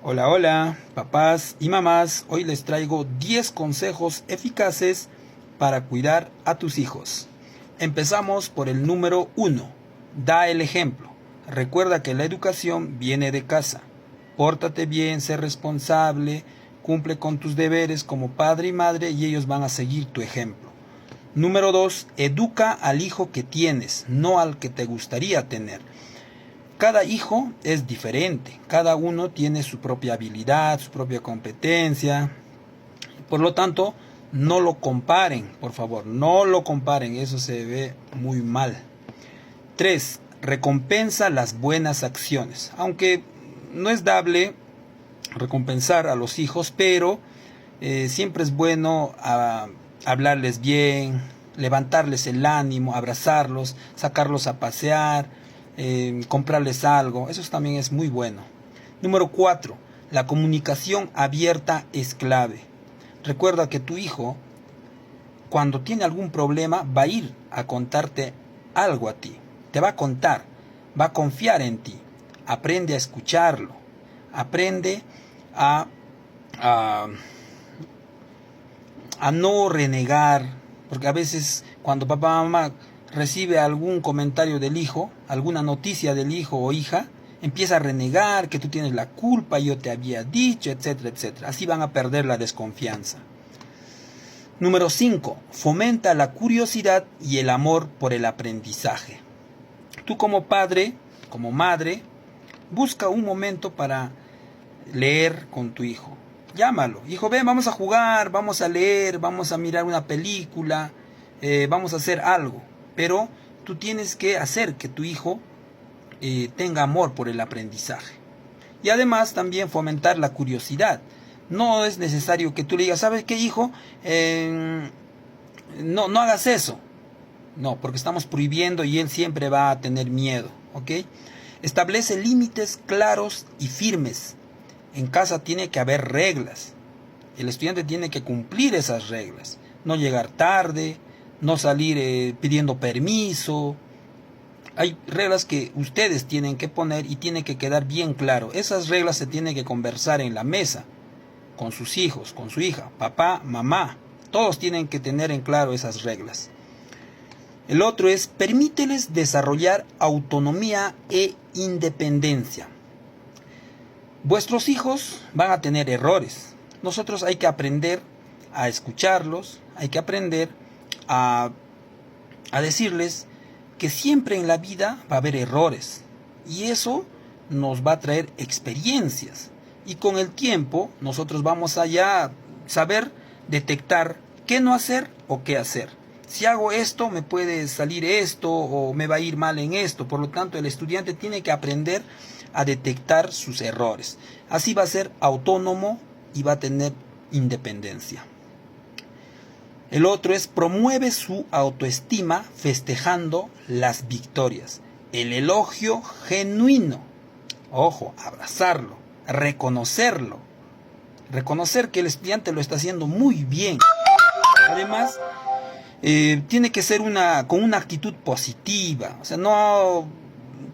Hola, hola, papás y mamás. Hoy les traigo 10 consejos eficaces para cuidar a tus hijos. Empezamos por el número 1. Da el ejemplo. Recuerda que la educación viene de casa. Pórtate bien, sé responsable, cumple con tus deberes como padre y madre y ellos van a seguir tu ejemplo. Número 2. Educa al hijo que tienes, no al que te gustaría tener. Cada hijo es diferente, cada uno tiene su propia habilidad, su propia competencia. Por lo tanto, no lo comparen, por favor, no lo comparen, eso se ve muy mal. 3. Recompensa las buenas acciones. Aunque no es dable recompensar a los hijos, pero siempre es bueno hablarles bien, levantarles el ánimo, abrazarlos, sacarlos a pasear, comprarles algo. Eso también es muy bueno. Número 4. La comunicación abierta es clave. Recuerda que tu hijo, cuando tiene algún problema, va a ir a contarte algo a ti. Te va a contar, va a confiar en ti. Aprende a escucharlo. Aprende a, a, a no renegar, porque a veces cuando papá o mamá recibe algún comentario del hijo, alguna noticia del hijo o hija, empieza a renegar que tú tienes la culpa, yo te había dicho, etcétera, etcétera. Así van a perder la desconfianza. Número 5. Fomenta la curiosidad y el amor por el aprendizaje. Tú como padre, como madre, busca un momento para leer con tu hijo. Llámalo. Hijo, ven, vamos a jugar, vamos a leer, vamos a mirar una película, vamos a hacer algo. Pero tú tienes que hacer que tu hijo tenga amor por el aprendizaje. Y además también fomentar la curiosidad. No es necesario que tú le digas, ¿sabes qué, hijo? No hagas eso. No, porque estamos prohibiendo y él siempre va a tener miedo. ¿Ok? Establece límites claros y firmes. En casa tiene que haber reglas. El estudiante tiene que cumplir esas reglas. No llegar tarde, no salir pidiendo permiso. Hay reglas que ustedes tienen que poner y tiene que quedar bien claro. Esas reglas se tienen que conversar en la mesa, con sus hijos, con su hija, papá, mamá. Todos tienen que tener en claro esas reglas. El otro es, permíteles desarrollar autonomía e independencia. Vuestros hijos van a tener errores. Nosotros hay que aprender a escucharlos, hay que aprender a decirles que siempre en la vida va a haber errores. Y eso nos va a traer experiencias. Y con el tiempo nosotros vamos a ya saber detectar qué no hacer o qué hacer. Si hago esto, me puede salir esto o me va a ir mal en esto. Por lo tanto, el estudiante tiene que aprender a detectar sus errores. Así va a ser autónomo y va a tener independencia. El otro es promueve su autoestima festejando las victorias. El elogio genuino. Ojo, abrazarlo, reconocerlo. Reconocer que el estudiante lo está haciendo muy bien. Además, tiene que ser con una actitud positiva. O sea, no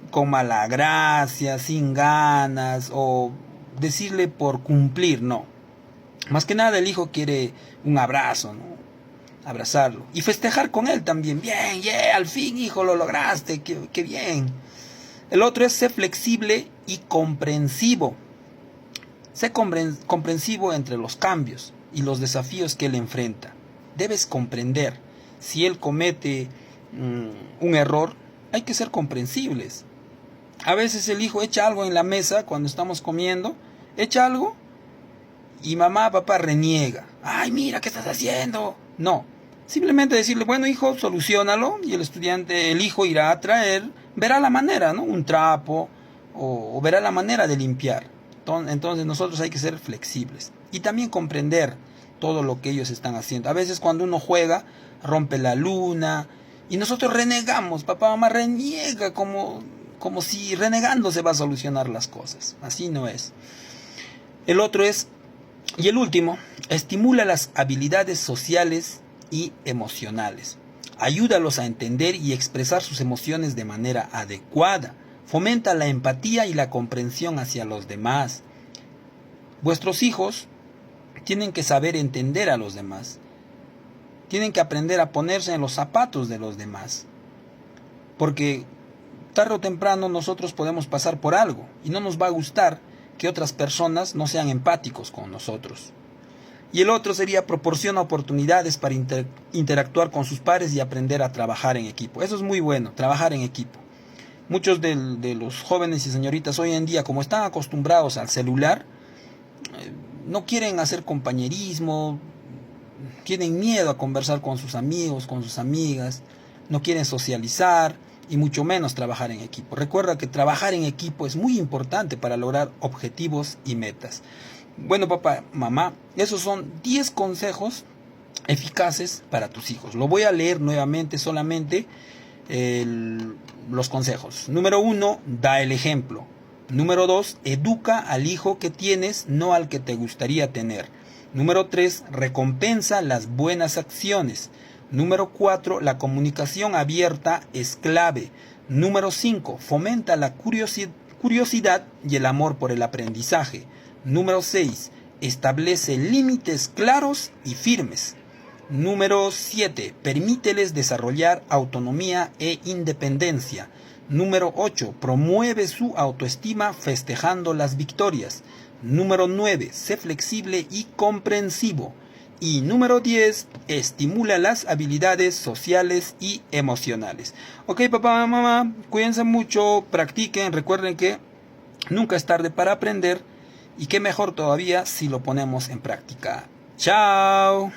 con mala gracia, sin ganas o decirle por cumplir, no. Más que nada el hijo quiere un abrazo, ¿no? Abrazarlo y festejar con él también. Bien, yeah, al fin, hijo, lo lograste, qué bien. El otro es ser flexible y comprensivo. Sé comprensivo entre los cambios y los desafíos que él enfrenta. Debes comprender. Si él comete un error, hay que ser comprensibles. A veces el hijo echa algo en la mesa cuando estamos comiendo, echa algo y mamá, papá reniega. Ay, mira, ¿qué estás haciendo? No, simplemente decirle, bueno, hijo, solucionalo, y el estudiante, el hijo irá a traer, verá la manera, ¿no? Un trapo o verá la manera de limpiar. Entonces nosotros hay que ser flexibles y también comprender todo lo que ellos están haciendo. A veces cuando uno juega, rompe la luna y nosotros renegamos, papá, mamá reniega como si renegando se va a solucionar las cosas. Así no es. El otro es, y el último, estimula las habilidades sociales y emocionales. Ayúdalos a entender y expresar sus emociones de manera adecuada. Fomenta la empatía y la comprensión hacia los demás. Vuestros hijos tienen que saber entender a los demás. Tienen que aprender a ponerse en los zapatos de los demás. Porque tarde o temprano nosotros podemos pasar por algo y no nos va a gustar que otras personas no sean empáticos con nosotros. Y el otro sería proporciona oportunidades para interactuar con sus pares y aprender a trabajar en equipo. Eso es muy bueno, trabajar en equipo. Muchos de los jóvenes y señoritas hoy en día, como están acostumbrados al celular, no quieren hacer compañerismo, tienen miedo a conversar con sus amigos, con sus amigas, no quieren socializar y mucho menos trabajar en equipo. Recuerda que trabajar en equipo es muy importante para lograr objetivos y metas. Bueno, papá, mamá, esos son 10 consejos eficaces para tus hijos. Lo voy a leer nuevamente, solamente los consejos. Número 1, da el ejemplo. Número 2, educa al hijo que tienes, no al que te gustaría tener. Número 3, recompensa las buenas acciones. Número 4, la comunicación abierta es clave. Número 5, fomenta la curiosidad y el amor por el aprendizaje. Número 6, establece límites claros y firmes. Número 7, permíteles desarrollar autonomía e independencia. Número 8, promueve su autoestima festejando las victorias. Número 9, sé flexible y comprensivo. Y número 10, estimula las habilidades sociales y emocionales. Ok, papá, mamá, cuídense mucho, practiquen, recuerden que nunca es tarde para aprender y qué mejor todavía si lo ponemos en práctica. ¡Chao!